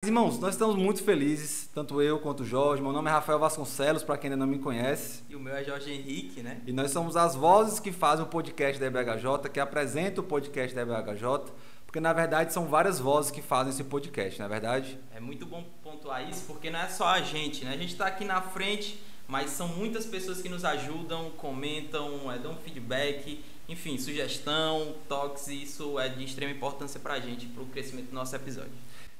Irmãos, nós estamos muito felizes, tanto eu quanto o Jorge. Meu nome é Rafael Vasconcelos, para quem ainda não me conhece. E o meu é Jorge Henrique, né? E nós somos as vozes que fazem o podcast da EBHJ, que apresentam o podcast da EBHJ, porque na verdade são várias vozes que fazem esse podcast, não é verdade? É muito bom pontuar isso, porque não é só a gente, né? A gente está aqui na frente, mas são muitas pessoas que nos ajudam, comentam, dão feedback, enfim, sugestão, toques, e isso é de extrema importância para a gente, para o crescimento do nosso episódio.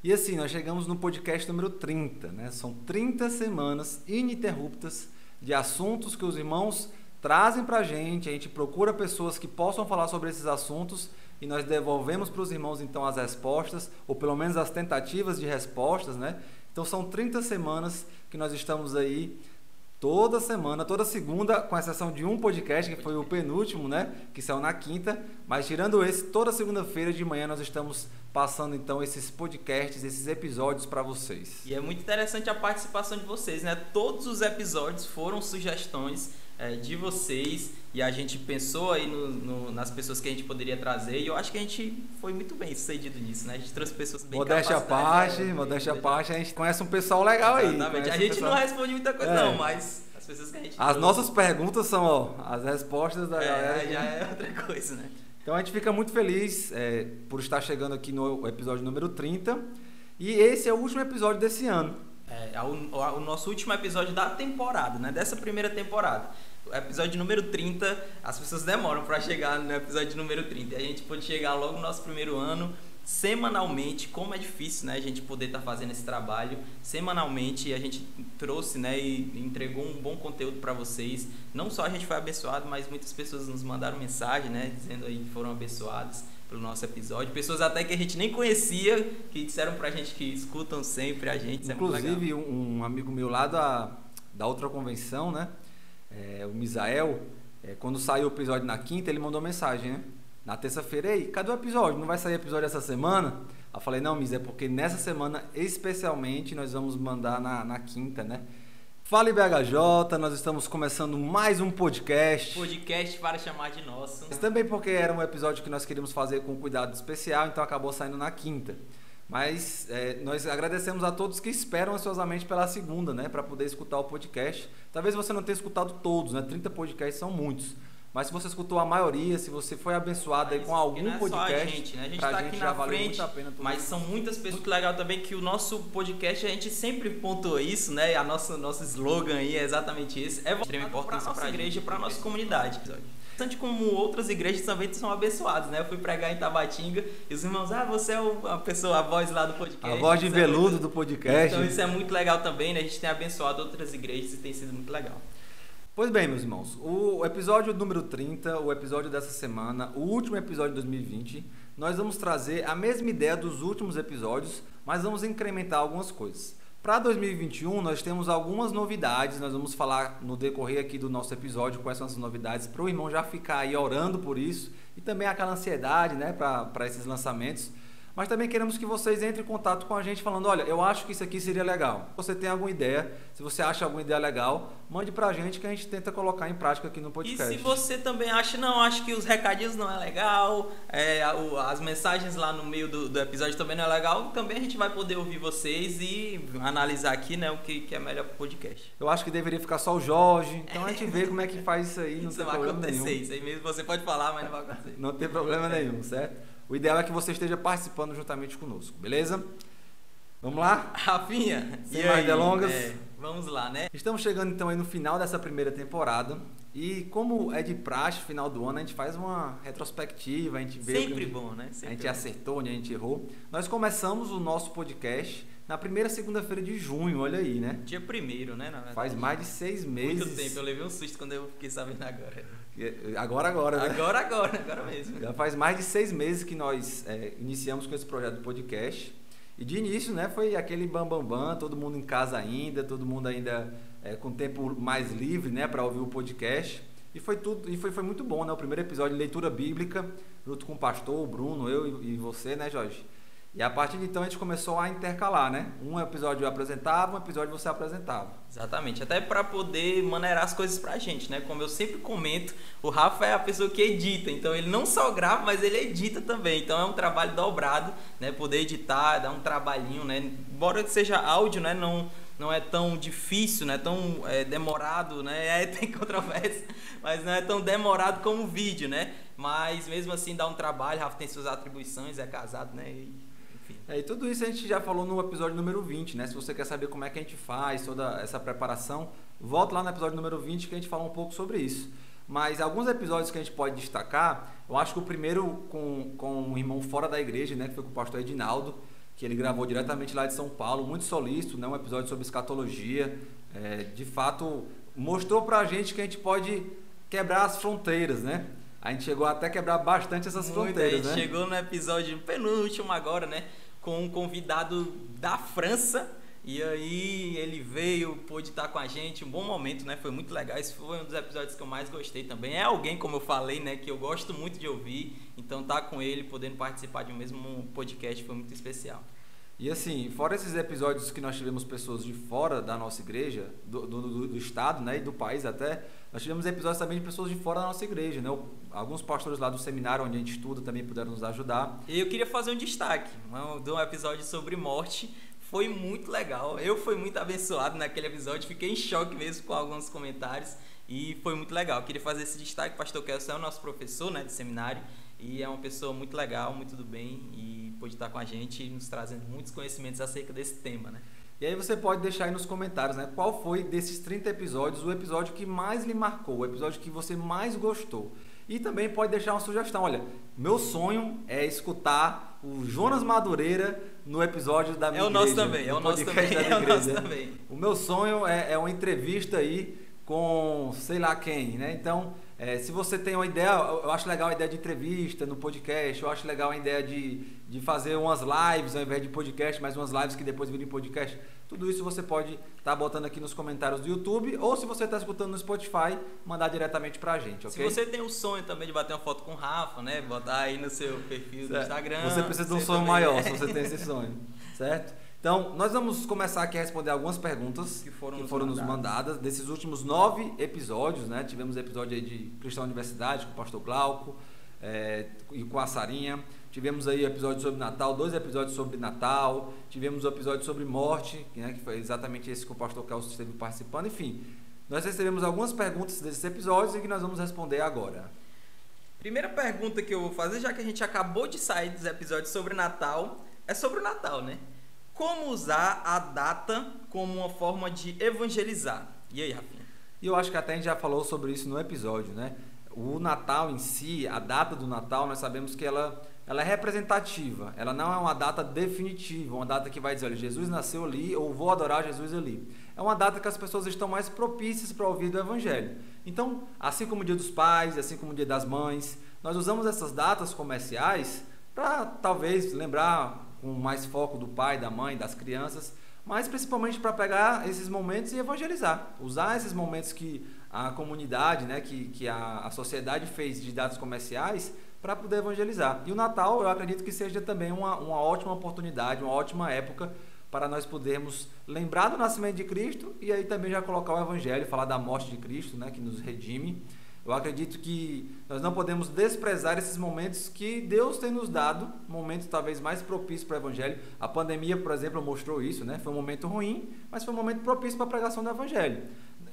E assim, nós chegamos no podcast número 30, né? São 30 semanas ininterruptas de assuntos que os irmãos trazem para a gente procura pessoas que possam falar sobre esses assuntos e nós devolvemos para os irmãos então as respostas, ou pelo menos as tentativas de respostas, né? Então são 30 semanas que nós estamos aí toda semana, toda segunda, com exceção de um podcast, que foi o penúltimo, né? Que saiu na quinta. Mas tirando esse, toda segunda-feira de manhã nós estamos passando então esses podcasts, esses episódios para vocês. E é muito interessante a participação de vocês, né? Todos os episódios foram sugestões de vocês e a gente pensou aí nas pessoas que a gente poderia trazer e eu acho que a gente foi muito bem sucedido nisso, né? A gente trouxe pessoas bem capacitadas. Modéstia à parte, a gente conhece um pessoal legal aí. Exatamente. A gente não responde muita coisa não, mas as pessoas que a gente trouxe. Nossas perguntas são, as respostas da galera. Já é outra coisa, né? Então a gente fica muito feliz por estar chegando aqui no episódio número 30 e esse é o último episódio desse ano. É o nosso último episódio da temporada, né? Dessa primeira temporada. O episódio número 30, as pessoas demoram para chegar no episódio número 30. E a gente pôde chegar logo no nosso primeiro ano, semanalmente, como é difícil, né? A gente poder estar fazendo esse trabalho semanalmente. A gente trouxe, né? E entregou um bom conteúdo para vocês. Não só a gente foi abençoado, mas muitas pessoas nos mandaram mensagem, né? Dizendo aí que foram abençoados pelo nosso episódio. Pessoas até que a gente nem conhecia, que disseram pra gente que escutam sempre a gente. Inclusive, um amigo meu lá da outra convenção, né? O Misael, quando saiu o episódio na quinta, ele mandou mensagem, né? Na terça-feira, ei, cadê o episódio? Não vai sair episódio essa semana? Eu falei, não, Mis, é porque nessa semana, especialmente, nós vamos mandar na quinta, né? Fala IBHJ, nós estamos começando mais um podcast. Podcast para chamar de nosso. Mas também porque era um episódio que nós queríamos fazer com cuidado especial, então acabou saindo na quinta. Mas nós agradecemos a todos que esperam ansiosamente pela segunda, né? Para poder escutar o podcast. Talvez você não tenha escutado todos, né? 30 podcasts são muitos. Mas se você escutou a maioria, se você foi abençoado aí com algum podcast, a gente está aqui na frente, mas são muitas pessoas. Muito legal também que o nosso podcast, a gente sempre pontuou isso, né? A nosso slogan aí é exatamente esse. É de extrema importância para a nossa igreja e para a nossa comunidade. Bastante como outras igrejas também são abençoadas, né? Eu fui pregar em Tabatinga e os irmãos, você é a voz lá do podcast. A voz de veludo do podcast. Então isso é muito legal também, né? A gente tem abençoado outras igrejas e tem sido muito legal. Pois bem, meus irmãos, o episódio número 30, o episódio dessa semana, o último episódio de 2020, nós vamos trazer a mesma ideia dos últimos episódios, mas vamos incrementar algumas coisas. Para 2021, nós temos algumas novidades, nós vamos falar no decorrer aqui do nosso episódio quais são essas novidades, para o irmão já ficar aí orando por isso, e também aquela ansiedade, né, para esses lançamentos. Mas também queremos que vocês entrem em contato com a gente falando, olha, eu acho que isso aqui seria legal. Se você tem alguma ideia, se você acha alguma ideia legal, mande pra gente que a gente tenta colocar em prática aqui no podcast. E se você também acha que os recadinhos não é legal, as mensagens lá no meio do episódio também não é legal, também a gente vai poder ouvir vocês e analisar aqui, né, o que é melhor pro podcast. Eu acho que deveria ficar só o Jorge, então a gente vê como é que faz isso aí, não tem problema nenhum. Isso aí mesmo você pode falar, mas não vai acontecer. Não tem problema nenhum, certo? O ideal é que você esteja participando juntamente conosco, beleza? Vamos lá? Rafinha, sem mais delongas. Vamos lá, né? Estamos chegando então aí no final dessa primeira temporada e como é de praxe, final do ano, a gente faz uma retrospectiva, a gente vê sempre bom, né? Sempre a gente acertou, onde a gente errou. Nós começamos o nosso podcast na primeira segunda-feira de junho, olha aí, né? Dia 1º, né? Faz mais de 6 meses. Muito tempo, eu levei um susto quando eu fiquei sabendo agora. Agora, né? Agora mesmo. Já faz mais de 6 meses que nós iniciamos com esse projeto do podcast. E de início, né, foi aquele bam, todo mundo em casa ainda, todo mundo ainda com tempo mais livre, né, para ouvir o podcast. E foi muito bom, né? O primeiro episódio de leitura bíblica, junto com o pastor, o Bruno, eu e você, né, Jorge? E a partir de então a gente começou a intercalar, né? Um episódio eu apresentava, um episódio você apresentava. Exatamente, até para poder maneirar as coisas pra gente, né? Como eu sempre comento, o Rafa é a pessoa que edita, então ele não só grava, mas ele edita também. Então é um trabalho dobrado, né? Poder editar, dar um trabalhinho, né? Embora seja áudio, né? Não é tão difícil, não é tão demorado, né? Tem controvérsia, mas não é tão demorado como o vídeo, né? Mas mesmo assim dá um trabalho, Rafa tem suas atribuições, é casado, né? E tudo isso a gente já falou no episódio número 20, né? Se você quer saber como é que a gente faz toda essa preparação, volta lá no episódio número 20 que a gente fala um pouco sobre isso. Mas alguns episódios que a gente pode destacar, eu acho que o primeiro com um irmão fora da igreja, né? Que foi com o pastor Edinaldo, que ele gravou diretamente lá de São Paulo, muito solícito, né? Um episódio sobre escatologia. De fato, mostrou pra gente que a gente pode quebrar as fronteiras, né? A gente chegou até a quebrar bastante essas fronteiras, né? Chegou no episódio penúltimo agora, né? Com um convidado da França, e aí ele veio, pôde estar com a gente, um bom momento, né? Foi muito legal, esse foi um dos episódios que eu mais gostei também. É alguém, como eu falei, né, que eu gosto muito de ouvir, então tá com ele, podendo participar de um mesmo podcast, foi muito especial. E assim, fora esses episódios que nós tivemos pessoas de fora da nossa igreja, do estado, né, e do país até, nós tivemos episódios também de pessoas de fora da nossa igreja, né? Alguns pastores lá do seminário onde a gente estuda também puderam nos ajudar. E eu queria fazer um destaque de um episódio sobre morte, foi muito legal, eu fui muito abençoado naquele episódio, fiquei em choque mesmo com alguns comentários e foi muito legal. Eu queria fazer esse destaque, o pastor Kelson é o nosso professor, né, de seminário, e é uma pessoa muito legal, muito do bem, e pôde estar com a gente nos trazendo muitos conhecimentos acerca desse tema, né? E aí você pode deixar aí nos comentários, né, qual foi desses 30 episódios o episódio que mais lhe marcou, o episódio que você mais gostou. E também pode deixar uma sugestão, olha, meu sonho é escutar o Jonas Madureira no episódio da minha igreja. É o nosso também. O meu sonho é uma entrevista aí com sei lá quem, né? Então, se você tem uma ideia, eu acho legal a ideia de entrevista no podcast, eu acho legal a ideia de fazer umas lives ao invés de podcast, mas umas lives que depois viram em podcast. Tudo isso você pode estar botando aqui nos comentários do YouTube, ou se você está escutando no Spotify, mandar diretamente pra gente, ok? Se você tem um sonho também de bater uma foto com o Rafa, né? Botar aí no seu perfil do Instagram. Você precisa de um sonho maior, se você tem esse sonho, certo? Então, nós vamos começar aqui a responder algumas perguntas que foram nos mandadas desses últimos 9 episódios, né? Tivemos episódio aí de Cristão Universidade com o pastor Glauco e com a Sarinha. Tivemos aí episódio sobre Natal, 2 episódios sobre Natal. Tivemos um episódio sobre morte, né? Que foi exatamente esse que o pastor Kelso esteve participando. Enfim, nós recebemos algumas perguntas desses episódios e que nós vamos responder agora. Primeira pergunta que eu vou fazer, já que a gente acabou de sair dos episódios sobre Natal, é sobre o Natal, né? Como usar a data como uma forma de evangelizar? E aí, Rafinha? E eu acho que até a gente já falou sobre isso no episódio, né? O Natal em si, a data do Natal, nós sabemos que ela é representativa. Ela não é uma data definitiva, uma data que vai dizer, olha, Jesus nasceu ali ou vou adorar Jesus ali. É uma data que as pessoas estão mais propícias para ouvir do Evangelho. Então, assim como o Dia dos Pais, assim como o Dia das Mães, nós usamos essas datas comerciais para talvez lembrar com mais foco do pai, da mãe, das crianças, mas principalmente para pegar esses momentos e evangelizar. Usar esses momentos que a comunidade, né, que a sociedade fez de datas comerciais para poder evangelizar. E o Natal, eu acredito que seja também uma ótima oportunidade, uma ótima época para nós podermos lembrar do nascimento de Cristo e aí também já colocar o Evangelho, falar da morte de Cristo, né, que nos redime. Eu acredito que nós não podemos desprezar esses momentos que Deus tem nos dado, momentos talvez mais propícios para o Evangelho. A pandemia, por exemplo, mostrou isso, né? Foi um momento ruim, mas foi um momento propício para a pregação do Evangelho.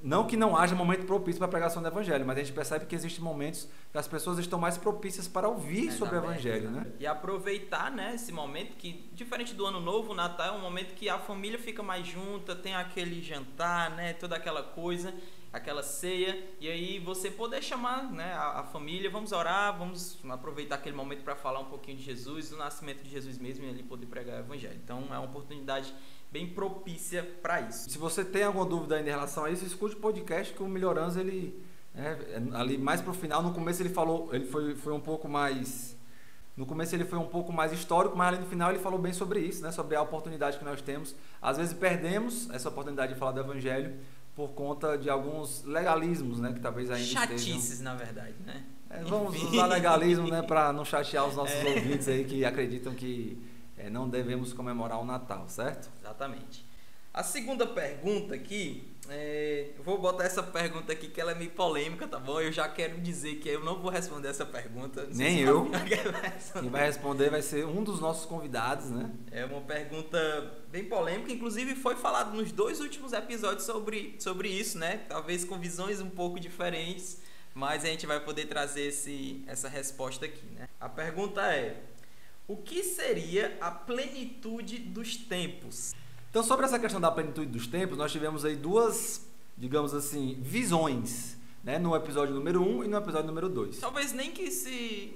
Não que não haja momento propício para a pregação do Evangelho, mas a gente percebe que existem momentos que as pessoas estão mais propícias para ouvir sobre o Evangelho, né? E aproveitar, né, esse momento que, diferente do Ano Novo, o Natal é um momento que a família fica mais junta, tem aquele jantar, né, toda aquela coisa, aquela ceia, e aí você poder chamar, né, a família, vamos orar, vamos aproveitar aquele momento para falar um pouquinho de Jesus, do nascimento de Jesus mesmo, e ali poder pregar o Evangelho. Então é uma oportunidade bem propícia para isso. Se você tem alguma dúvida ainda em relação a isso, escute o podcast que o Melhorança, ele ali mais pro final, no começo ele falou, ele foi um pouco mais, no começo ele foi um pouco mais histórico, mas ali no final ele falou bem sobre isso, né, sobre a oportunidade que nós temos. Às vezes perdemos essa oportunidade de falar do Evangelho por conta de alguns legalismos, né, que talvez ainda chatices, na verdade, né? Vamos usar legalismo, né, para não chatear os nossos ouvintes aí que acreditam que não devemos comemorar o Natal, certo? Exatamente. A segunda pergunta aqui, eu vou botar essa pergunta aqui que ela é meio polêmica, tá bom? Eu já quero dizer que eu não vou responder essa pergunta. Nem eu. Quem vai responder vai ser um dos nossos convidados, né? É uma pergunta bem polêmica, inclusive foi falado nos 2 últimos episódios sobre isso, né? Talvez com visões um pouco diferentes, mas a gente vai poder trazer essa resposta aqui, né? A pergunta é: o que seria a plenitude dos tempos? Então, sobre essa questão da plenitude dos tempos, nós tivemos aí 2, digamos assim, visões, né? No episódio número 1 e no episódio número 2. Talvez nem que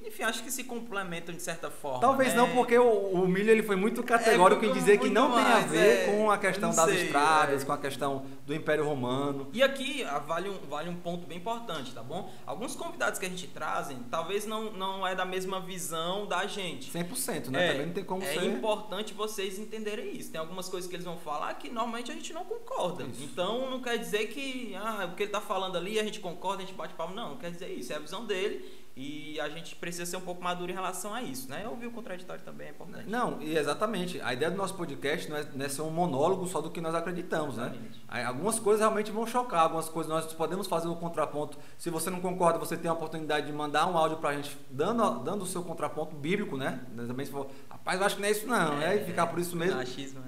enfim, acho que se complementam de certa forma. Talvez, né? Não, porque o Milho ele foi muito categórico em dizer que não tem a ver com a questão das estradas, com a questão do Império Romano. E aqui vale um ponto bem importante, tá bom? Alguns convidados que a gente trazem, talvez não é da mesma visão da gente. 100%, né? Também não tem como ser. É importante vocês entenderem isso. Tem algumas coisas que eles vão falar que normalmente a gente não concorda. Isso. Então não quer dizer que o que ele tá falando ali a gente concorda, a gente bate palma. Não quer dizer isso. É a visão dele. E a gente precisa ser um pouco maduro em relação a isso, né? Ouvir o contraditório também é importante. Não, e exatamente. A ideia do nosso podcast não é ser um monólogo só do que nós acreditamos, exatamente, né? Algumas coisas realmente vão chocar, algumas coisas nós podemos fazer o contraponto. Se você não concorda, você tem a oportunidade de mandar um áudio pra gente dando o seu contraponto bíblico, né? Também se for, rapaz, eu acho que não é isso não, né? E ficar por isso mesmo.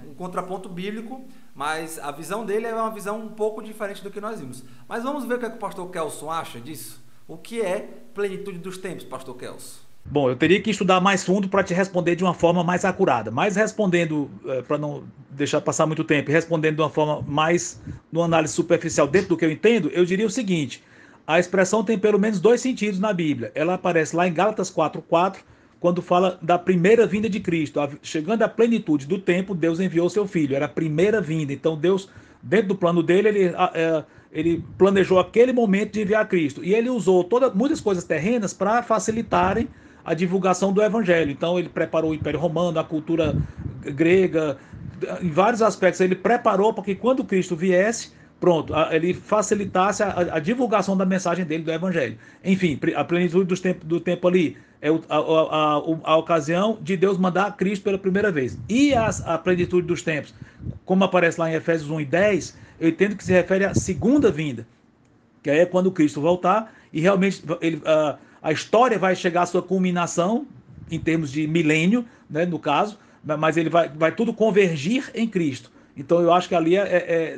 Um contraponto bíblico, mas a visão dele é uma visão um pouco diferente do que nós vimos. Mas vamos ver o que o pastor Kelson acha disso? O que é plenitude dos tempos, pastor Kelson? Bom, eu teria que estudar mais fundo para te responder de uma forma mais acurada. Mas respondendo, para não deixar passar muito tempo, respondendo de uma forma mais, numa análise superficial dentro do que eu entendo, eu diria o seguinte: a expressão tem pelo menos 2 sentidos na Bíblia. Ela aparece lá em Gálatas 4:4, quando fala da primeira vinda de Cristo. Chegando à plenitude do tempo, Deus enviou seu Filho. Era a primeira vinda. Então Deus, dentro do plano dele, ele planejou aquele momento de enviar Cristo. E ele usou muitas coisas terrenas para facilitarem a divulgação do Evangelho. Então ele preparou o Império Romano, a cultura grega, em vários aspectos ele preparou para que quando Cristo viesse, pronto, ele facilitasse a divulgação da mensagem dele, do Evangelho. Enfim, a plenitude do tempo ali é a ocasião de Deus mandar Cristo pela primeira vez. E a plenitude dos tempos, como aparece lá em Efésios 1:10, eu entendo que se refere à segunda vinda, que aí é quando Cristo voltar e realmente a história vai chegar à sua culminação em termos de milênio, né, no caso, mas ele vai tudo convergir em Cristo. Então eu acho que ali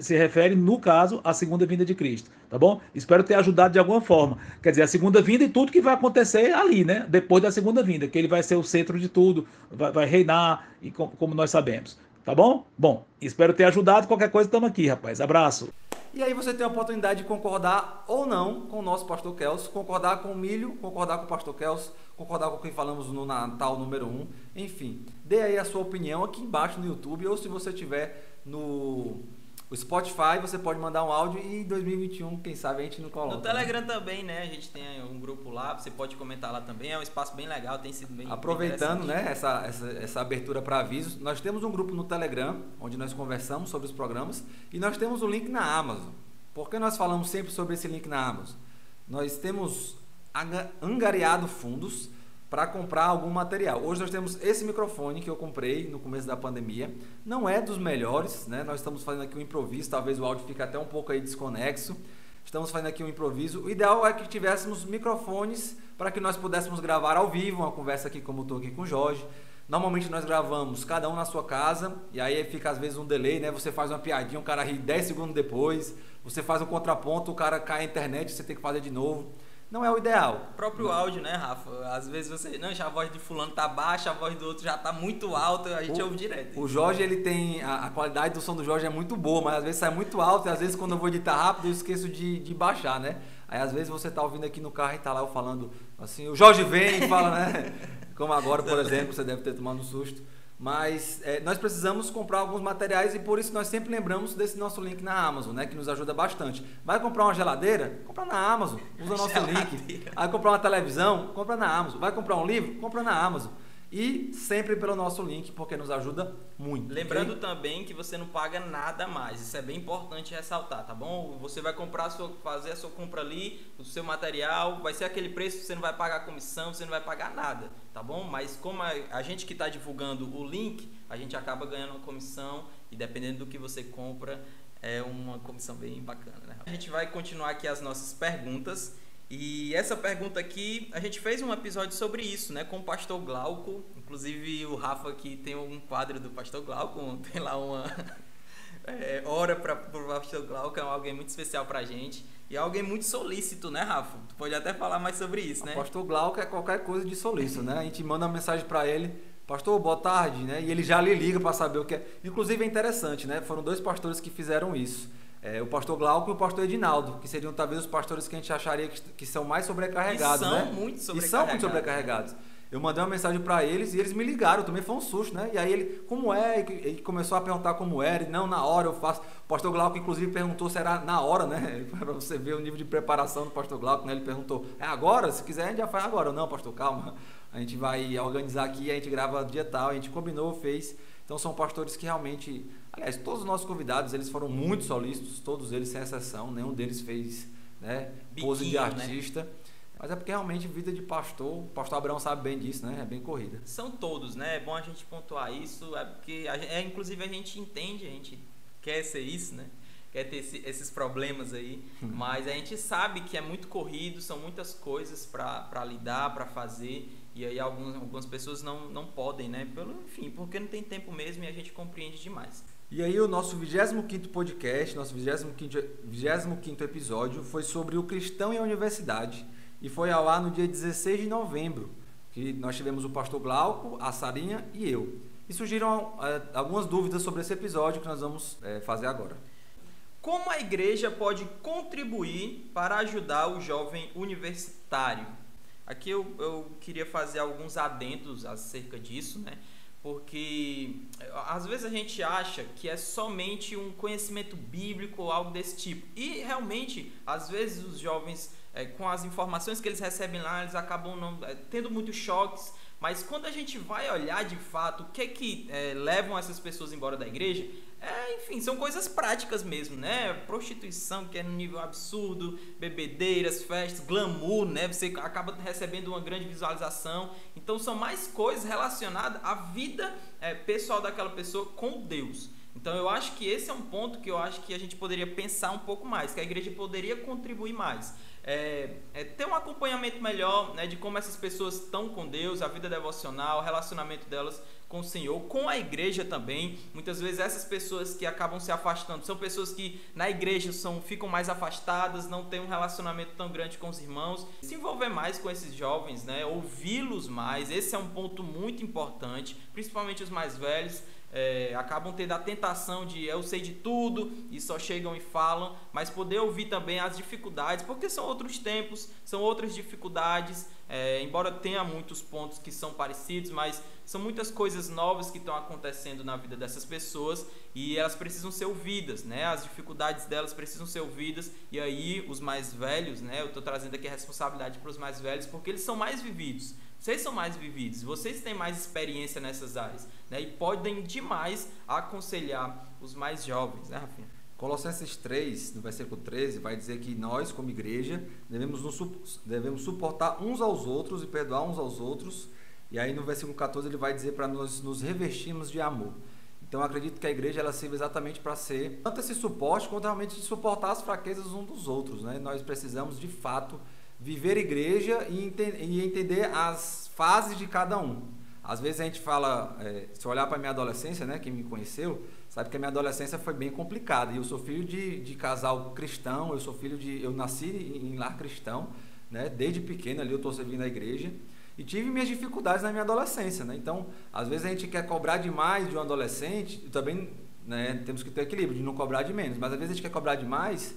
se refere, no caso, à segunda vinda de Cristo, tá bom? Espero ter ajudado de alguma forma. Quer dizer, a segunda vinda e tudo que vai acontecer ali, né? Depois da segunda vinda, que ele vai ser o centro de tudo, vai reinar, e como nós sabemos. Tá bom? Bom, espero ter ajudado. Qualquer coisa, estamos aqui, rapaz. Abraço. E aí você tem a oportunidade de concordar ou não com o nosso pastor Kelson, concordar com o Milho, concordar com o pastor Kelson, concordar com quem falamos no Natal número 1. Enfim, dê aí a sua opinião aqui embaixo no YouTube, ou se você tiver no Spotify, você pode mandar um áudio e em 2021, quem sabe a gente não coloca. No Telegram também, né? A gente tem um grupo lá, você pode comentar lá também. É um espaço bem legal, tem sido bem aproveitando, né, essa abertura para avisos, nós temos um grupo no Telegram, onde nós conversamos sobre os programas, e nós temos um link na Amazon. Por que nós falamos sempre sobre esse link na Amazon? Nós temos angariado fundos para comprar algum material. Hoje nós temos esse microfone que eu comprei no começo da pandemia. Não é dos melhores, né? Nós estamos fazendo aqui um improviso, talvez o áudio fique até um pouco aí desconexo. Estamos fazendo aqui um improviso. O ideal é que tivéssemos microfones para que nós pudéssemos gravar ao vivo, uma conversa aqui como eu estou aqui com o Jorge. Normalmente nós gravamos cada um na sua casa, e aí fica às vezes um delay, né? Você faz uma piadinha, o cara ri 10 segundos depois, você faz um contraponto, o cara cai a internet, você tem que fazer de novo. Não é o ideal. O próprio áudio, né, Rafa? Às vezes você... Não, já a voz de fulano tá baixa, a voz do outro já tá muito alta, a gente ouve direto. O Jorge, ele tem... A qualidade do som do Jorge é muito boa, mas às vezes sai muito alto, e às vezes quando eu vou editar rápido, eu esqueço de baixar, né? Aí às vezes você tá ouvindo aqui no carro e tá lá eu falando assim, o Jorge vem e fala, né? Como agora, por exemplo, você deve ter tomado um susto. Mas nós precisamos comprar alguns materiais e por isso nós sempre lembramos desse nosso link na Amazon, né, que nos ajuda bastante. Vai comprar uma geladeira? Compra na Amazon, usa o nosso link. Vai comprar uma televisão? Compra na Amazon. Vai comprar um livro? Compra na Amazon. e sempre pelo nosso link, porque nos ajuda muito. Lembrando okay? também que você não paga nada a mais, isso é bem importante ressaltar, tá bom? Você vai fazer a sua compra ali, o seu material, vai ser aquele preço, você não vai pagar comissão, você não vai pagar nada, tá bom? Mas como a gente que está divulgando o link, a gente acaba ganhando uma comissão e dependendo do que você compra, é uma comissão bem bacana, né? A gente vai continuar aqui as nossas perguntas. E essa pergunta aqui, a gente fez um episódio sobre isso, né, com o pastor Glauco. Inclusive o Rafa aqui tem um quadro do pastor Glauco, tem lá uma hora para o pastor Glauco, é alguém muito especial pra gente. E é alguém muito solícito, né, Rafa? Tu pode até falar mais sobre isso, né? O pastor Glauco é qualquer coisa de solícito, né? A gente manda uma mensagem para ele, pastor, boa tarde, né? E ele já lhe liga para saber o que é. Inclusive é interessante, né? Foram 2 pastores que fizeram isso. O pastor Glauco e o pastor Edinaldo, que seriam talvez os pastores que a gente acharia que são mais sobrecarregados, e são né? Muito sobrecarregados. E são muito sobrecarregados. Eu mandei uma mensagem para eles e eles me ligaram, também foi um susto, né? E aí ele, como é? Ele começou a perguntar como era, e não, na hora eu faço. O pastor Glauco, inclusive, perguntou se era na hora, né? Para você ver o nível de preparação do pastor Glauco, né? Ele perguntou, é agora? Se quiser, a gente já faz agora. Não, pastor, calma. A gente vai organizar aqui, a gente grava dia tal, a gente combinou, fez. Então são pastores que realmente, aliás, todos os nossos convidados, eles foram muito solícitos, todos eles sem exceção, nenhum deles fez, né, pose de artista, né? Mas é porque realmente vida de pastor, o pastor Abraão sabe bem disso, né? É bem corrida. São todos, né? É bom a gente pontuar isso, é porque inclusive a gente entende, a gente quer ser isso, né? Quer ter esses problemas aí, mas a gente sabe que é muito corrido, são muitas coisas para lidar, para fazer, e aí algumas pessoas não podem, né? Enfim, porque não tem tempo mesmo e a gente compreende demais. E aí o nosso 25º podcast, nosso 25º episódio foi sobre o cristão e a universidade, e foi ao ar no dia 16 de novembro, que nós tivemos o pastor Glauco, a Sarinha e eu. E surgiram algumas dúvidas sobre esse episódio que nós vamos fazer agora. Como a igreja pode contribuir para ajudar o jovem universitário? Aqui eu queria fazer alguns adendos acerca disso, né? Porque às vezes a gente acha que é somente um conhecimento bíblico ou algo desse tipo. E realmente, às vezes os jovens, com as informações que eles recebem lá, eles acabam tendo muitos choques. Mas quando a gente vai olhar de fato o que levam essas pessoas embora da igreja, enfim, são coisas práticas mesmo, né? Prostituição, que é num nível absurdo, bebedeiras, festas, glamour, né? Você acaba recebendo uma grande visualização. Então são mais coisas relacionadas à vida pessoal daquela pessoa com Deus. Então eu acho que esse é um ponto que eu acho que a gente poderia pensar um pouco mais, que a igreja poderia contribuir mais. Ter um acompanhamento melhor, né, de como essas pessoas estão com Deus, a vida devocional, o relacionamento delas com o Senhor, com a igreja também. Muitas vezes essas pessoas que acabam se afastando são pessoas que na igreja ficam mais afastadas, não têm um relacionamento tão grande com os irmãos. Se envolver mais com esses jovens, né, ouvi-los mais, esse é um ponto muito importante, principalmente os mais velhos. Acabam tendo a tentação de eu sei de tudo e só chegam e falam, mas poder ouvir também as dificuldades, porque são outros tempos, são outras dificuldades, embora tenha muitos pontos que são parecidos, mas são muitas coisas novas que estão acontecendo na vida dessas pessoas e elas precisam ser ouvidas, né? As dificuldades delas precisam ser ouvidas, e aí os mais velhos, né? Eu estou trazendo aqui a responsabilidade para os mais velhos, porque eles são mais vividos. Vocês são mais vividos, vocês têm mais experiência nessas áreas, né? E podem demais aconselhar os mais jovens, né, Rafinha? Colossenses 3, no versículo 13, vai dizer que nós, como igreja, devemos suportar uns aos outros e perdoar uns aos outros. E aí no versículo 14 ele vai dizer para nós nos revestirmos de amor. Então eu acredito que a igreja ela serve exatamente para ser tanto esse suporte quanto realmente de suportar as fraquezas uns dos outros, né? Nós precisamos de fato viver igreja e entender as fases de cada um. Às vezes a gente fala, se olhar para a minha adolescência, né, quem me conheceu, sabe que a minha adolescência foi bem complicada. E eu sou filho de casal cristão, eu nasci em lar cristão, né, desde pequeno ali eu estou servindo a igreja. E tive minhas dificuldades na minha adolescência, né? Então, às vezes a gente quer cobrar demais de um adolescente, e também, né, temos que ter equilíbrio de não cobrar de menos, mas às vezes a gente quer cobrar demais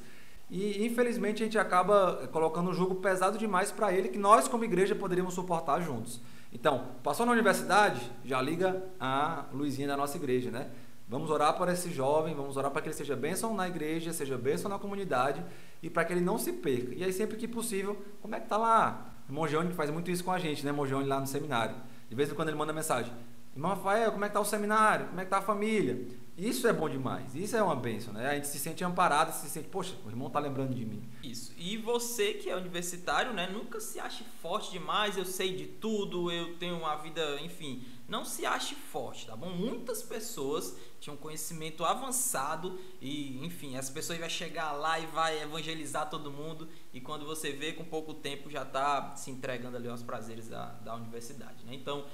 e infelizmente a gente acaba colocando um jugo pesado demais para ele que nós como igreja poderíamos suportar juntos. Então, passou na universidade, já liga a Luizinha da nossa igreja, né? Vamos orar por esse jovem, vamos orar para que ele seja bênção na igreja, seja bênção na comunidade e para que ele não se perca. E aí sempre que possível, como é que tá lá? Irmão Johnny, que faz muito isso com a gente, né? Irmão Johnny lá no seminário. De vez em quando ele manda mensagem: irmão Rafael, como é que tá o seminário? Como é que tá a família? Isso é bom demais, isso é uma bênção, né? A gente se sente amparado, se sente, poxa, o irmão tá lembrando de mim. Isso. E você que é universitário, né, nunca se ache forte demais, eu sei de tudo, eu tenho uma vida, enfim, não se ache forte, tá bom? Muitas pessoas tinham conhecimento avançado e, enfim, essa pessoa vai chegar lá e vai evangelizar todo mundo e quando você vê, com pouco tempo já tá se entregando ali aos prazeres da universidade, né? Então,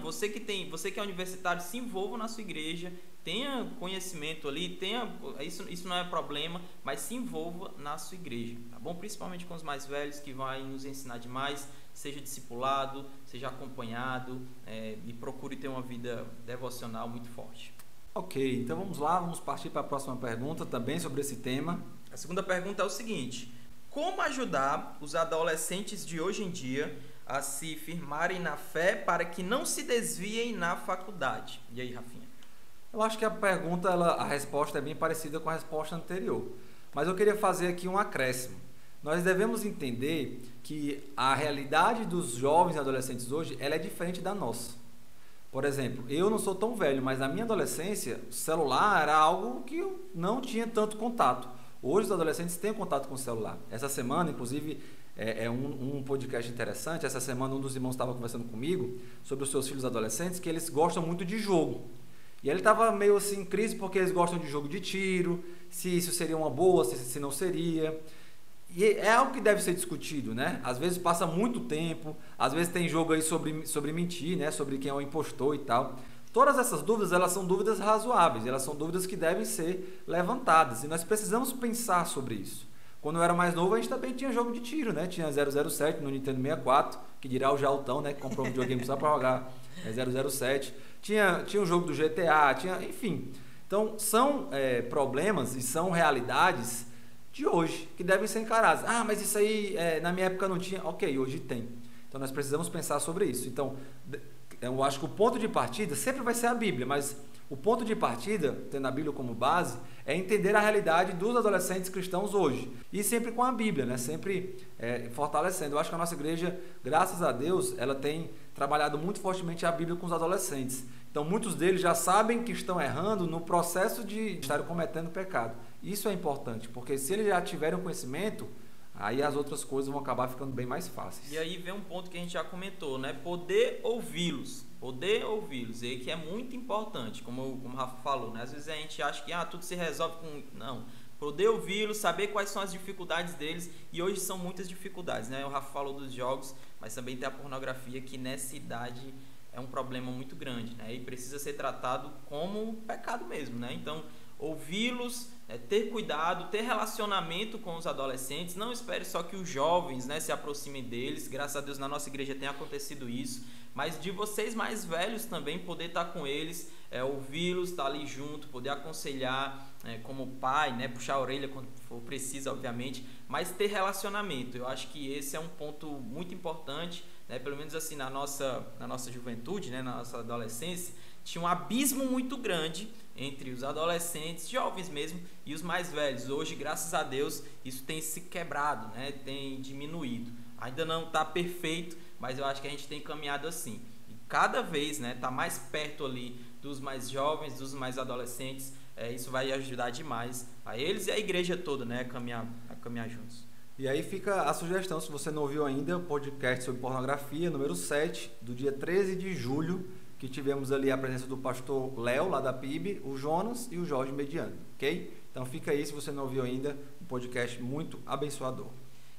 você que é universitário, se envolva na sua igreja, tenha conhecimento ali, isso não é problema, mas se envolva na sua igreja, tá bom? Principalmente com os mais velhos que vai nos ensinar demais, seja discipulado, seja acompanhado, e procure ter uma vida devocional muito forte. Ok, então vamos lá, vamos partir para a próxima pergunta também sobre esse tema. A segunda pergunta é o seguinte: como ajudar os adolescentes de hoje em dia a se firmarem na fé para que não se desviem na faculdade? E aí, Rafinha? Eu acho que a pergunta, a resposta é bem parecida com a resposta anterior, mas eu queria fazer aqui um acréscimo. Nós devemos entender que a realidade dos jovens e adolescentes hoje, ela é diferente da nossa. Por exemplo, eu não sou tão velho, mas na minha adolescência, o celular era algo que eu não tinha tanto contato. Hoje os adolescentes têm contato com o celular. Essa semana, inclusive, é um podcast interessante. Essa semana um dos irmãos estava conversando comigo sobre os seus filhos adolescentes, que eles gostam muito de jogo. E ele estava meio assim em crise porque eles gostam de jogo de tiro, se isso seria uma boa, se não seria. E é algo que deve ser discutido, né? Às vezes passa muito tempo, às vezes tem jogo aí sobre mentir, né? Sobre quem é o impostor e tal. Todas essas dúvidas, elas são dúvidas razoáveis, elas são dúvidas que devem ser levantadas. E nós precisamos pensar sobre isso. Quando eu era mais novo, a gente também tinha jogo de tiro, né? Tinha 007 no Nintendo 64, que dirá o Jaltão, né? Que comprou um videogame só para jogar 007. Tinha o jogo do GTA, enfim. Então, são problemas e são realidades de hoje, que devem ser encaradas. Ah, mas isso aí na minha época não tinha. Ok, hoje tem. Então nós precisamos pensar sobre isso. Então, eu acho que o ponto de partida sempre vai ser a Bíblia, mas o ponto de partida, tendo a Bíblia como base, é entender a realidade dos adolescentes cristãos hoje. E sempre com a Bíblia, né? Sempre fortalecendo. Eu acho que a nossa igreja, graças a Deus, ela tem trabalhado muito fortemente a Bíblia com os adolescentes. Então, muitos deles já sabem que estão errando no processo de estarem cometendo pecado. Isso é importante, porque se eles já tiverem conhecimento, aí as outras coisas vão acabar ficando bem mais fáceis. E aí vem um ponto que a gente já comentou, né? Poder ouvi-los, e que é muito importante, como o Rafa falou, né? Às vezes a gente acha que tudo se resolve com... Não, poder ouvi-los, saber quais são as dificuldades deles, e hoje são muitas dificuldades, né? O Rafa falou dos jogos, mas também tem a pornografia, que nessa idade é um problema muito grande, né? E precisa ser tratado como pecado mesmo, né? Então, ouvi-los, ter cuidado, ter relacionamento com os adolescentes. Não espere só que os jovens, né, se aproximem deles. Graças a Deus na nossa igreja tem acontecido isso. Mas de vocês mais velhos também, poder estar com eles, ouvi-los, estar ali junto, poder aconselhar como pai, né, puxar a orelha quando for preciso, obviamente, mas ter relacionamento. Eu acho que esse é um ponto muito importante, né, pelo menos assim na nossa juventude, né, na nossa adolescência, tinha um abismo muito grande entre os adolescentes, jovens mesmo, e os mais velhos. Hoje, graças a Deus, isso tem se quebrado, né? Tem diminuído. Ainda não está perfeito, mas eu acho que a gente tem caminhado assim. E cada vez, né, tá mais perto ali dos mais jovens, dos mais adolescentes. Isso vai ajudar demais a eles e a igreja toda, né, a caminhar juntos. E aí fica a sugestão, se você não ouviu ainda, o podcast sobre pornografia, número 7, do dia 13 de julho, que tivemos ali a presença do pastor Léo, lá da PIB, o Jonas e o Jorge Mediano, ok? Então fica aí, se você não ouviu ainda, um podcast muito abençoador.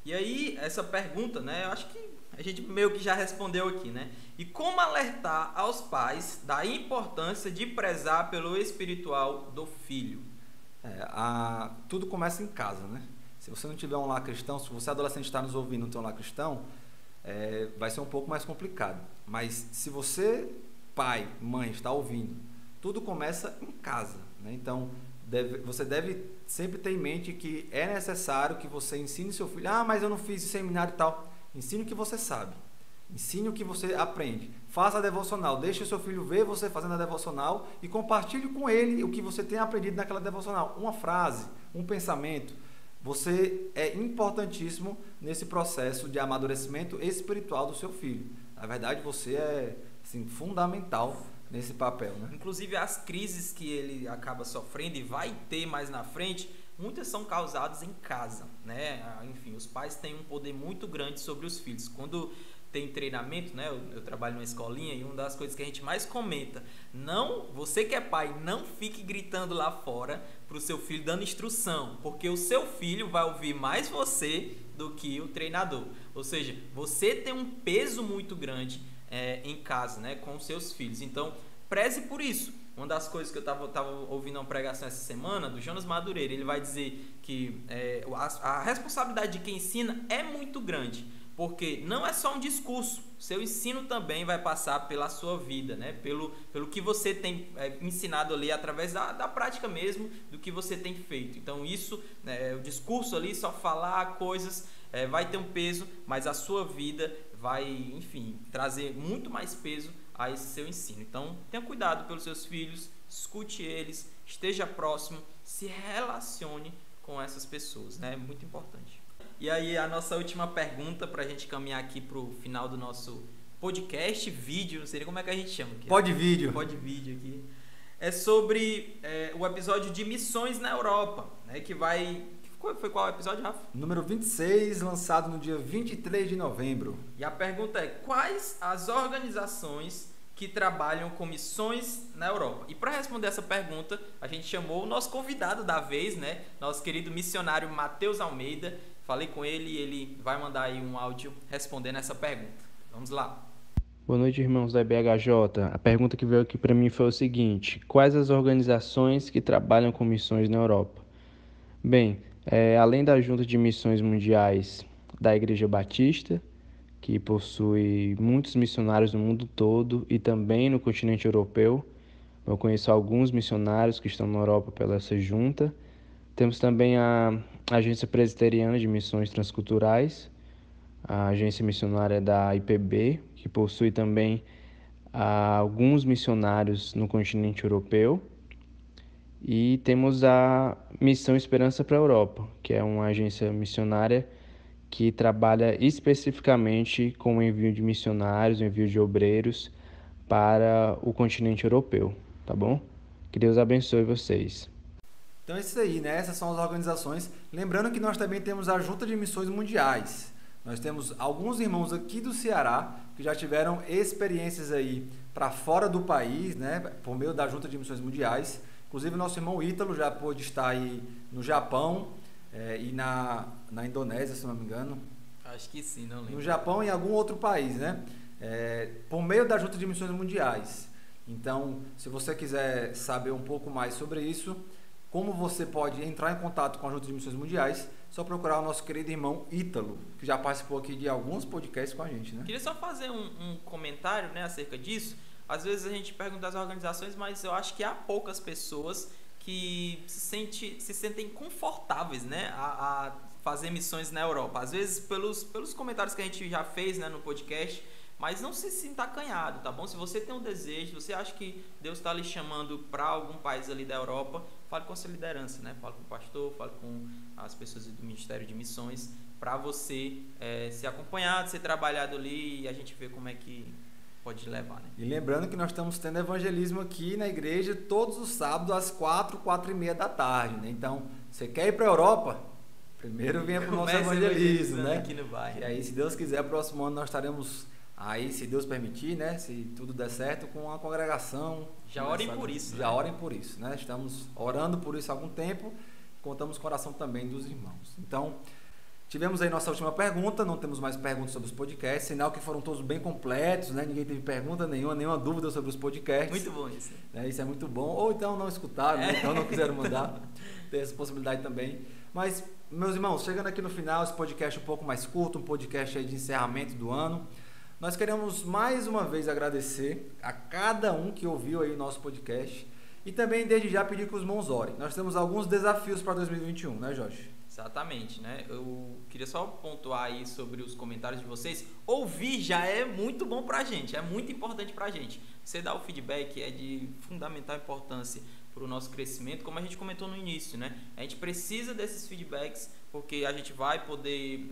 E aí, essa pergunta, né, eu acho que a gente meio que já respondeu aqui, né? E como alertar aos pais da importância de prezar pelo espiritual do filho? Tudo começa em casa, né? Se você não tiver um lar cristão, se você adolescente está nos ouvindo e não tem um lar cristão, vai ser um pouco mais complicado. Mas se você, pai, mãe, está ouvindo, tudo começa em casa, né? Então, você deve sempre ter em mente que é necessário que você ensine seu filho. Mas eu não fiz seminário e tal. Ensine o que você sabe. Ensine o que você aprende. Faça a devocional. Deixe o seu filho ver você fazendo a devocional e compartilhe com ele o que você tem aprendido naquela devocional. Uma frase, um pensamento. Você é importantíssimo nesse processo de amadurecimento espiritual do seu filho. Na verdade, você assim, fundamental nesse papel, né? Inclusive as crises que ele acaba sofrendo e vai ter mais na frente, muitas são causadas em casa, né? Enfim, os pais têm um poder muito grande sobre os filhos. Quando tem treinamento, né? Eu trabalho numa escolinha e uma das coisas que a gente mais comenta, você que é pai, não fique gritando lá fora pro seu filho dando instrução, porque o seu filho vai ouvir mais você do que o treinador. Ou seja, você tem um peso muito grande em casa, né? Com os seus filhos. Então, preze por isso. Uma das coisas que eu estava ouvindo uma pregação essa semana, do Jonas Madureira, ele vai dizer que a responsabilidade de quem ensina é muito grande. Porque não é só um discurso, seu ensino também vai passar pela sua vida, né? Pelo que você tem ensinado ali através da prática mesmo, do que você tem feito. Então isso, o discurso ali, só falar coisas, vai ter um peso, mas a sua vida vai, enfim, trazer muito mais peso a esse seu ensino. Então tenha cuidado pelos seus filhos, escute eles, esteja próximo, se relacione com essas pessoas, né? É muito importante. E aí a nossa última pergunta para a gente caminhar aqui para o final do nosso podcast, vídeo, não sei nem como é que a gente chama aqui. Pode vídeo aqui. É sobre o episódio de missões na Europa, né, foi qual episódio, Rafa? Número 26, lançado no dia 23 de novembro. E a pergunta é, quais as organizações que trabalham com missões na Europa? E para responder essa pergunta, a gente chamou o nosso convidado da vez, né, nosso querido missionário Matheus Almeida. Falei com ele e ele vai mandar aí um áudio respondendo essa pergunta. Vamos lá. Boa noite, irmãos da IBHJ. A pergunta que veio aqui para mim foi o seguinte: quais as organizações que trabalham com missões na Europa? Bem, além da Junta de Missões Mundiais da Igreja Batista, que possui muitos missionários no mundo todo e também no continente europeu, eu conheço alguns missionários que estão na Europa pela essa junta. Temos também a Agência Presbiteriana de Missões Transculturais, a agência missionária da IPB, que possui também alguns missionários no continente europeu. E temos a Missão Esperança para a Europa, que é uma agência missionária que trabalha especificamente com o envio de missionários, o envio de obreiros para o continente europeu, tá bom? Que Deus abençoe vocês. Então é isso aí, né? Essas são as organizações. Lembrando que nós também temos a Junta de Missões Mundiais. Nós temos alguns irmãos aqui do Ceará que já tiveram experiências aí para fora do país, né? Por meio da Junta de Missões Mundiais. Inclusive, nosso irmão Ítalo já pôde estar aí no Japão e na Indonésia, se não me engano. Acho que sim, não lembro. No Japão e em algum outro país, né? Por meio da Junta de Missões Mundiais. Então, se você quiser saber um pouco mais sobre isso, como você pode entrar em contato com a Junta de Missões Mundiais, só procurar o nosso querido irmão Ítalo, que já participou aqui de alguns podcasts com a gente, né? Queria só fazer um comentário, né, acerca disso. Às vezes a gente pergunta das organizações, mas eu acho que há poucas pessoas que se sentem confortáveis, né, a fazer missões na Europa. Às vezes pelos comentários que a gente já fez, né, no podcast, mas não se sinta acanhado, tá bom? Se você tem um desejo, você acha que Deus está lhe chamando para algum país ali da Europa, fale com a sua liderança, né? Fale com o pastor, fale com as pessoas do Ministério de Missões, para você ser acompanhado, ser trabalhado ali e a gente ver como é que pode levar, né? E lembrando que nós estamos tendo evangelismo aqui na igreja todos os sábados às 4h30 da tarde, né? Então, você quer ir para a Europa? Primeiro venha para o nosso evangelismo, né? Aqui no bairro. E aí, se Deus quiser, próximo ano nós estaremos aí, se Deus permitir, né? Se tudo der certo, com a congregação. Já orem por isso. Já orem por isso, né? Estamos orando por isso há algum tempo. Contamos com a oração também dos irmãos. Então, tivemos aí nossa última pergunta. Não temos mais perguntas sobre os podcasts. Sinal que foram todos bem completos, né? Ninguém teve pergunta nenhuma dúvida sobre os podcasts. Muito bom isso. Isso é muito bom. Ou então não escutaram, né? Então não quiseram mandar. Tem essa possibilidade também. Mas, meus irmãos, chegando aqui no final, esse podcast um pouco mais curto, um podcast aí de encerramento do ano. Nós queremos mais uma vez agradecer a cada um que ouviu aí o nosso podcast e também desde já pedir que os irmãos orem. Nós temos alguns desafios para 2021, né, Jorge? Exatamente, né? Eu queria só pontuar aí sobre os comentários de vocês. Ouvir já é muito bom pra gente, é muito importante pra gente. Você dar o feedback é de fundamental importância para o nosso crescimento, como a gente comentou no início, né? A gente precisa desses feedbacks porque a gente vai poder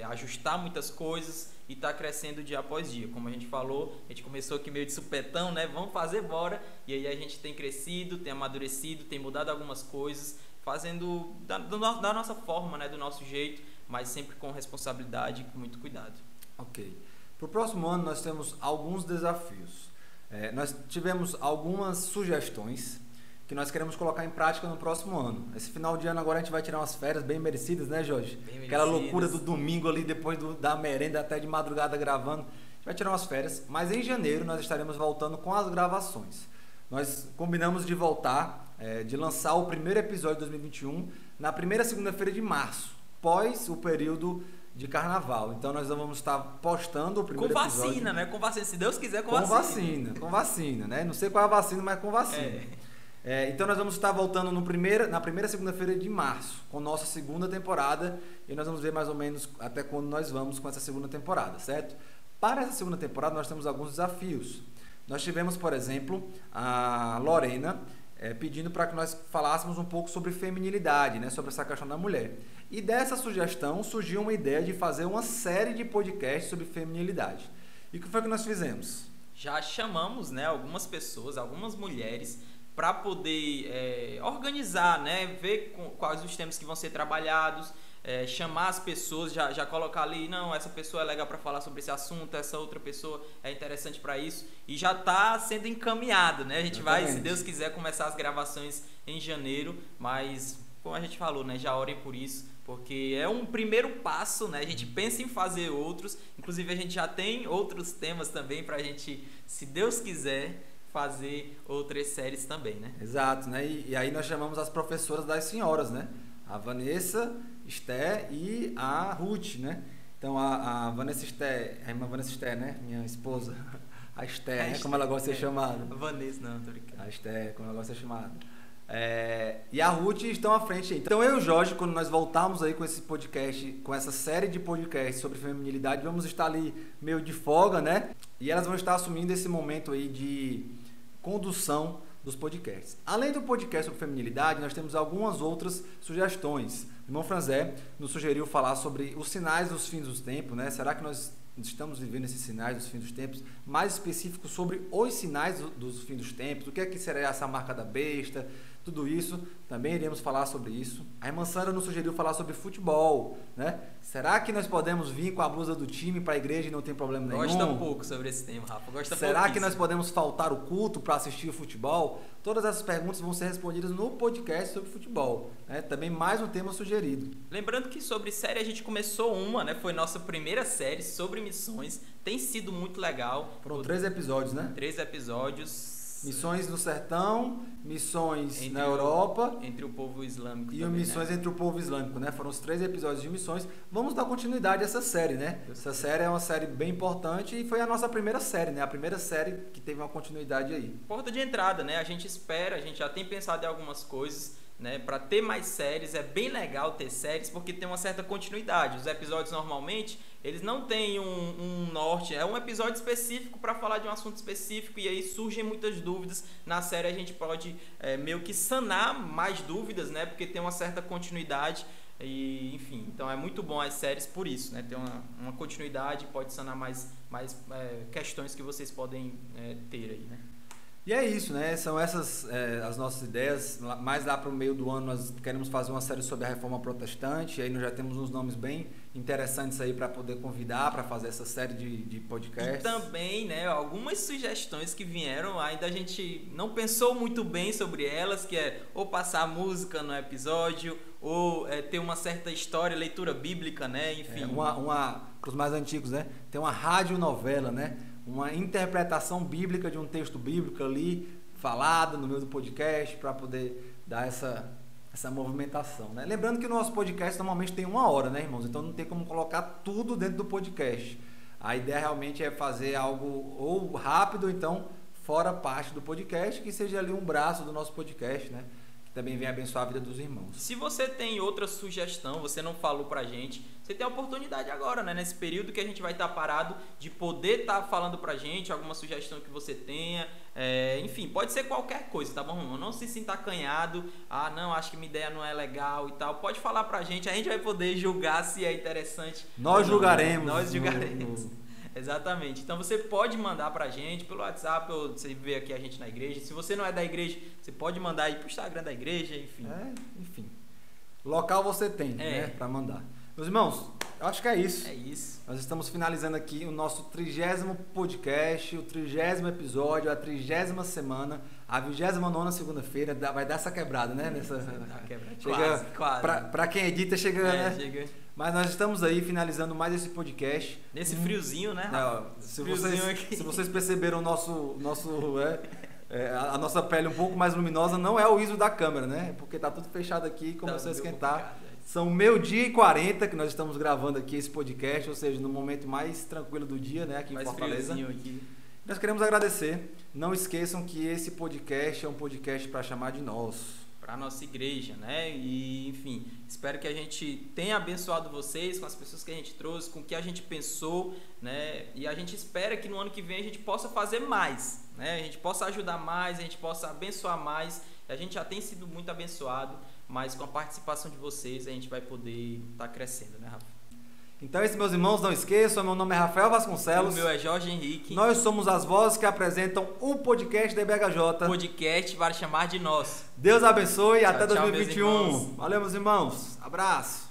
ajustar muitas coisas e tá crescendo dia após dia. Como a gente falou, a gente começou aqui meio de supetão, né? Vamos fazer bora. E aí a gente tem crescido, tem amadurecido, tem mudado algumas coisas, fazendo da nossa forma, né? Do nosso jeito, mas sempre com responsabilidade e com muito cuidado. Ok. Para o próximo ano nós temos alguns desafios. Nós tivemos algumas sugestões que nós queremos colocar em prática no próximo ano. Esse final de ano agora a gente vai tirar umas férias bem merecidas, né, Jorge? Bem Aquela merecidas. loucura do domingo ali, depois da merenda até de madrugada gravando. A gente vai tirar umas férias, mas em janeiro nós estaremos voltando com as gravações. Nós combinamos de voltar, de lançar o primeiro episódio de 2021 na primeira segunda-feira de março, pós o período de carnaval. Então nós vamos estar postando o primeiro episódio. Com vacina, né? Com vacina, se Deus quiser, com vacina. Com vacina, né? Não sei qual é a vacina, mas com vacina. Então nós vamos estar voltando na primeira segunda-feira de março, com nossa segunda temporada, e nós vamos ver mais ou menos até quando nós vamos com essa segunda temporada, certo? Para essa segunda temporada nós temos alguns desafios. Nós tivemos, por exemplo, a Lorena pedindo para que nós falássemos um pouco sobre feminilidade, né? Sobre essa questão da mulher. E dessa sugestão surgiu uma ideia de fazer uma série de podcasts sobre feminilidade. E o que foi que nós fizemos? Já chamamos, né, algumas pessoas, algumas mulheres, para poder organizar, né, ver quais os temas que vão ser trabalhados, chamar as pessoas, já colocar ali, não, essa pessoa é legal para falar sobre esse assunto, essa outra pessoa é interessante para isso, e já está sendo encaminhado, né? A gente vai, se Deus quiser, começar as gravações em janeiro, mas como a gente falou, né, já orem por isso, porque é um primeiro passo, né? A gente pensa em fazer outros, inclusive a gente já tem outros temas também para a gente, se Deus quiser, fazer outras séries também, né? Exato, né? E aí nós chamamos as professoras das senhoras, né? A Vanessa, Esté e a Ruth, né? Então a Vanessa Esté, a irmã Vanessa Esté, né? Minha esposa, a Esté, né? Como ela gosta de ser chamada. A Vanessa, não, tô brincando. A Esté, como ela gosta de ser chamada. E a Ruth estão à frente aí. Então eu e o Jorge, quando nós voltarmos aí com esse podcast, com essa série de podcasts sobre feminilidade, vamos estar ali meio de folga, né? E elas vão estar assumindo esse momento aí de condução dos podcasts. Além do podcast sobre feminilidade, nós temos algumas outras sugestões. O irmão Franzé nos sugeriu falar sobre os sinais dos fins dos tempos, né? Será que nós estamos vivendo esses sinais dos fins dos tempos? Mais específico sobre os sinais dos fins dos tempos, o que é que será essa marca da besta, tudo isso, também iremos falar sobre isso. A irmã Sandra nos sugeriu falar sobre futebol, né? Será que nós podemos vir com a blusa do time para a igreja e não tem problema nenhum? Gosta pouco sobre esse tema, Rafa. Será que nós podemos faltar o culto para assistir o futebol? Todas essas perguntas vão ser respondidas no podcast sobre futebol, né? Também mais um tema sugerido. Lembrando que sobre série a gente começou uma, né? Foi nossa primeira série sobre missões. Tem sido muito legal. Foram 3 episódios, né? 3 episódios. Missões no sertão, missões na Europa. Entre o povo islâmico e também, missões, né? Entre o povo islâmico, né? Foram os 3 episódios de missões. Vamos dar continuidade a essa série, né? Essa série é uma série bem importante e foi a nossa primeira série, né? A primeira série que teve uma continuidade aí. Porta de entrada, né? A gente espera, a gente já tem pensado em algumas coisas, né? Para ter mais séries, é bem legal ter séries porque tem uma certa continuidade. Os episódios normalmente eles não têm um norte, é um episódio específico para falar de um assunto específico e aí surgem muitas dúvidas. Na série a gente pode meio que sanar mais dúvidas, né? Porque tem uma certa continuidade e, enfim, então é muito bom as séries por isso, né? Tem uma continuidade, pode sanar mais questões que vocês podem ter aí, né? E é isso, né? São essas as nossas ideias. Mais lá para o meio do ano nós queremos fazer uma série sobre a Reforma Protestante. E aí nós já temos uns nomes bem interessantes aí para poder convidar para fazer essa série de podcasts. E também, né, algumas sugestões que vieram, ainda a gente não pensou muito bem sobre elas, que é ou passar música no episódio, ou ter uma certa história, leitura bíblica, né? Enfim. Para os mais antigos, né? Tem uma radionovela, né? Uma interpretação bíblica de um texto bíblico ali, falado no meio do podcast, para poder dar essa movimentação, né? Lembrando que o nosso podcast normalmente tem 1 hora, né, irmãos? Então não tem como colocar tudo dentro do podcast. A ideia realmente é fazer algo ou rápido, ou então fora parte do podcast, que seja ali um braço do nosso podcast, né? também venha abençoar a vida dos irmãos. Se você tem outra sugestão, você não falou pra gente, você tem a oportunidade agora, né? Nesse período que a gente vai estar parado, de poder estar falando pra gente alguma sugestão que você tenha. Enfim, pode ser qualquer coisa, tá bom, irmão? Não se sinta acanhado. Ah, não, acho que minha ideia não é legal e tal. Pode falar pra gente, a gente vai poder julgar se é interessante. Nós julgaremos. Nós julgaremos. Exatamente. Então você pode mandar pra gente pelo WhatsApp, ou você vê aqui a gente na igreja. Se você não é da igreja, você pode mandar aí pro Instagram da igreja, enfim. Enfim. Local você tem, né, pra mandar. Meus irmãos, eu acho que é isso. É isso. Nós estamos finalizando aqui o nosso 30º podcast, o 30º episódio, a 30ª semana, a 29ª segunda-feira. Vai dar essa quebrada, né? Quase. Pra quem edita, chega, né? Chega. Mas nós estamos aí finalizando mais esse podcast. Nesse friozinho, né? Se vocês perceberam a nossa pele um pouco mais luminosa, não é o ISO da câmera, né? Porque tá tudo fechado aqui, começou a esquentar. São 12h40 que nós estamos gravando aqui esse podcast, ou seja, no momento mais tranquilo do dia, né? Aqui em Fortaleza. Aqui. Nós queremos agradecer. Não esqueçam que esse podcast é um podcast para chamar de nosso. Para a nossa igreja, né? E, enfim, espero que a gente tenha abençoado vocês com as pessoas que a gente trouxe, com o que a gente pensou, né? E a gente espera que no ano que vem a gente possa fazer mais, né? A gente possa ajudar mais, a gente possa abençoar mais. A gente já tem sido muito abençoado, mas com a participação de vocês a gente vai poder estar crescendo, né, Rafa? Então, meus irmãos, não esqueçam, meu nome é Rafael Vasconcelos. O meu é Jorge Henrique. Nós somos as vozes que apresentam o podcast da IBHJ. Podcast para chamar de nós. Deus abençoe e até tchau, 2021. Valeu, meus irmãos. Abraço.